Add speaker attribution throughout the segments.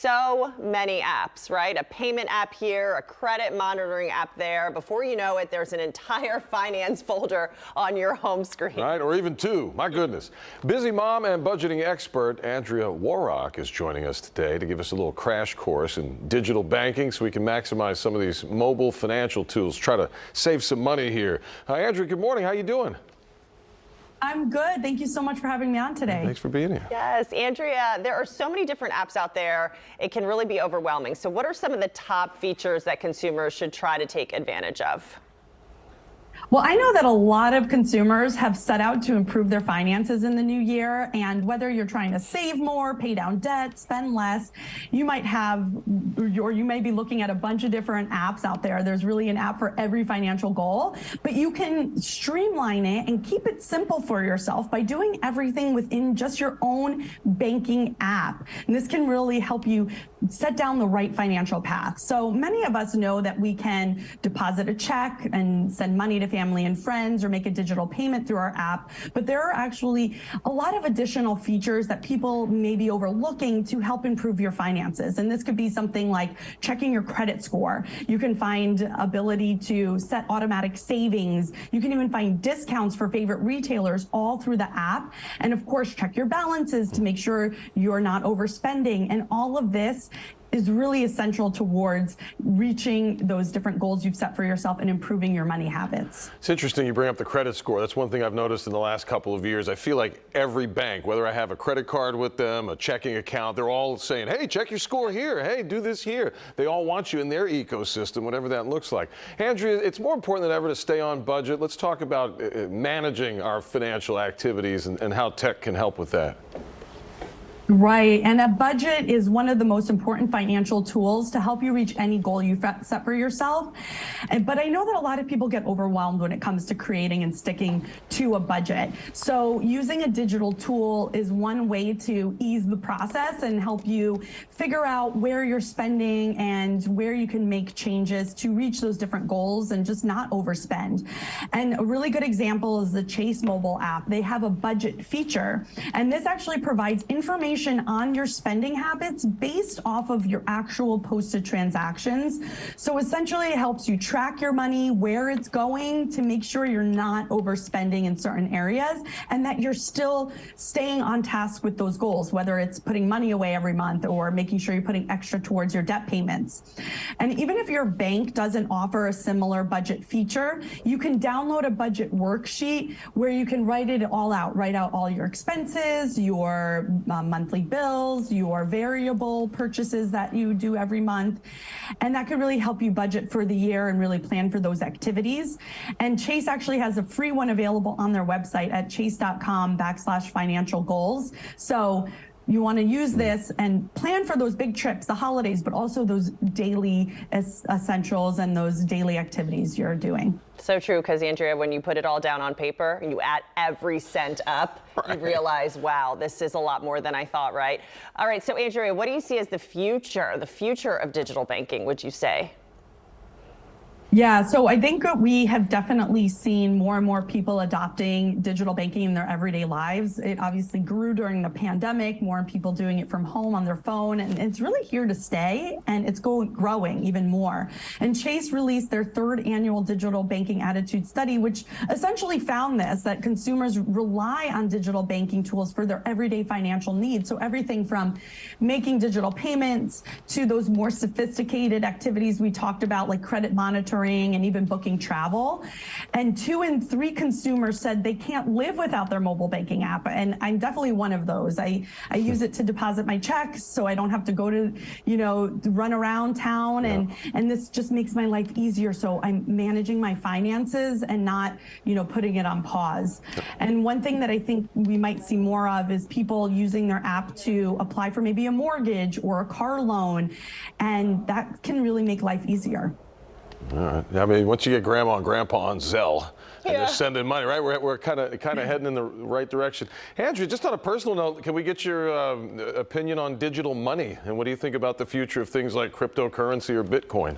Speaker 1: So many apps, right? A payment app here, a credit monitoring app there. Before you know it, there's an entire finance folder on your home screen.
Speaker 2: Right, or even two. My goodness. Busy mom and budgeting expert Andrea Warrock is joining us today to give us a little crash course in digital banking so we can maximize some of these mobile financial tools, try to save some money here. Hi, Andrea, good morning. How you doing?
Speaker 3: I'm good. Thank you so much for having me on today.
Speaker 2: Thanks for being here.
Speaker 1: Yes, Andrea, there are so many different apps out there. It can really be overwhelming. So what are some of the top features that consumers should try to take advantage of?
Speaker 3: Well, I know that a lot of consumers have set out to improve their finances in the new year. And whether you're trying to save more, pay down debt, spend less, you might have, or you may be looking at a bunch of different apps out there. There's really an app for every financial goal, but you can streamline it and keep it simple for yourself by doing everything within just your own banking app. And this can really help you set down the right financial path. So many of us know that we can deposit a check and send money to family and friends or make a digital payment through our app. But there are actually a lot of additional features that people may be overlooking to help improve your finances. And this could be something like checking your credit score. You can find ability to set automatic savings. You can even find discounts for favorite retailers all through the app. And of course, check your balances to make sure you're not overspending. And all of this is really essential towards reaching those different goals you've set for yourself and improving your money habits.
Speaker 2: It's interesting you bring up the credit score. That's one thing I've noticed in the last couple of years. I feel like every bank, whether I have a credit card with them, a checking account, they're all saying, hey, check your score here. Hey, do this here. They all want you in their ecosystem, whatever that looks like. Andrea, it's more important than ever to stay on budget. Let's talk about managing our financial activities and how tech can help with that.
Speaker 3: Right. And a budget is one of the most important financial tools to help you reach any goal you set for yourself. But I know that a lot of people get overwhelmed when it comes to creating and sticking to a budget. So using a digital tool is one way to ease the process and help you figure out where you're spending and where you can make changes to reach those different goals and just not overspend. And a really good example is the Chase mobile app. They have a budget feature, and this actually provides information on your spending habits based off of your actual posted transactions. So essentially it helps you track your money, where it's going, to make sure you're not overspending in certain areas and that you're still staying on task with those goals, whether it's putting money away every month or making sure you're putting extra towards your debt payments. And even if your bank doesn't offer a similar budget feature, you can download a budget worksheet where you can write it all out, write out all your expenses, your monthly bills, your variable purchases that you do every month. And that could really help you budget for the year and really plan for those activities. And Chase actually has a free one available on their website at chase.com/financial goals. So you want to use this and plan for those big trips, the holidays, but also those daily essentials and those daily activities you're doing.
Speaker 1: So true, because Andrea, when you put it all down on paper and you add every cent up, you realize, wow, this is a lot more than I thought, right? All right, so Andrea, what do you see as the future of digital banking, would you say?
Speaker 3: Yeah, so I think we have definitely seen more and more people adopting digital banking in their everyday lives. It obviously grew during the pandemic, more people doing it from home on their phone, and it's really here to stay, and it's growing even more. And Chase released their third annual digital banking attitude study, which essentially found this, that consumers rely on digital banking tools for their everyday financial needs. So everything from making digital payments to those more sophisticated activities we talked about, like credit monitoring and even booking travel. And 2 in 3 consumers said they can't live without their mobile banking app. And I'm definitely one of those. I use it to deposit my checks so I don't have to go to, run around town. And this just makes my life easier. So I'm managing my finances and not, putting it on pause. And one thing that I think we might see more of is people using their app to apply for maybe a mortgage or a car loan. And that can really make life easier.
Speaker 2: All right. I mean, once you get grandma and grandpa on Zelle and they're sending money, right? We're kind of heading in the right direction. Andrea, just on a personal note, can we get your opinion on digital money? And what do you think about the future of things like cryptocurrency or Bitcoin?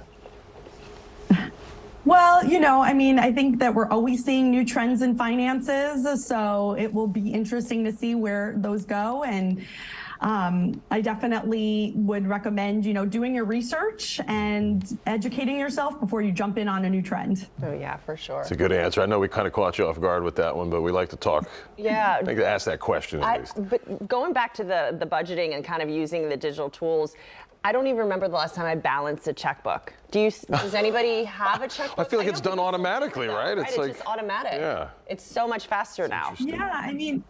Speaker 3: Well, I think that we're always seeing new trends in finances. So it will be interesting to see where those go. And I definitely would recommend, doing your research and educating yourself before you jump in on a new trend.
Speaker 1: Oh yeah, for sure.
Speaker 2: It's a good answer. I know we kind of caught you off guard with that one, but we like to talk.
Speaker 1: Yeah.
Speaker 2: I think to ask that question at least.
Speaker 1: But going back to the budgeting and kind of using the digital tools, I don't even remember the last time I balanced a checkbook. Does anybody have a checkbook?
Speaker 2: I feel like it's
Speaker 1: don't
Speaker 2: done
Speaker 1: think
Speaker 2: automatically,
Speaker 1: so,
Speaker 2: right?
Speaker 1: It's just automatic.
Speaker 2: Yeah.
Speaker 1: It's so much faster now.
Speaker 3: Yeah, I mean,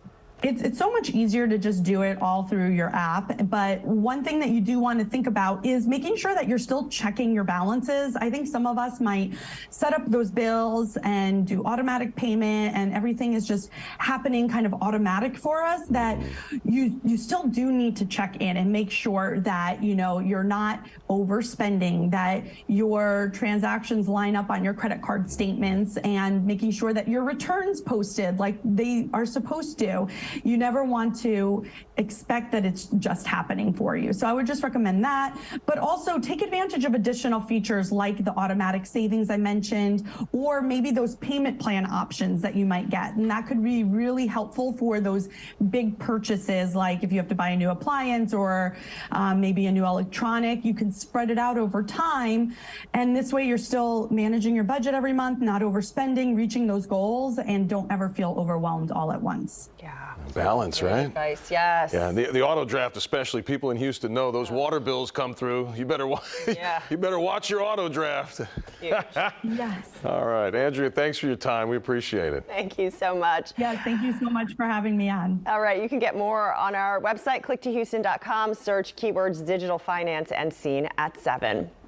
Speaker 3: it's so much easier to just do it all through your app. But one thing that you do want to think about is making sure that you're still checking your balances. I think some of us might set up those bills and do automatic payment, and everything is just happening kind of automatic for us, that you still do need to check in and make sure that, you're not overspending, that your transactions line up on your credit card statements, and making sure that your returns posted like they are supposed to. You never want to expect that it's just happening for you. So I would just recommend that, but also take advantage of additional features like the automatic savings I mentioned, or maybe those payment plan options that you might get. And that could be really helpful for those big purchases, like if you have to buy a new appliance or maybe a new electronic, you can spread it out over time. And this way you're still managing your budget every month, not overspending, reaching those goals, and don't ever feel overwhelmed all at once.
Speaker 1: Yeah.
Speaker 2: Balance,
Speaker 1: Great
Speaker 2: right?
Speaker 1: advice, yes.
Speaker 2: Yeah, and the auto draft, especially people in Houston know those water bills come through. You better you better watch your auto draft.
Speaker 1: Huge.
Speaker 3: Yes.
Speaker 2: All right, Andrea, thanks for your time. We appreciate it.
Speaker 1: Thank you so much.
Speaker 3: Yes, thank you so much for having me on.
Speaker 1: All right, you can get more on our website, clicktohouston.com, search keywords digital finance, and seen at 7.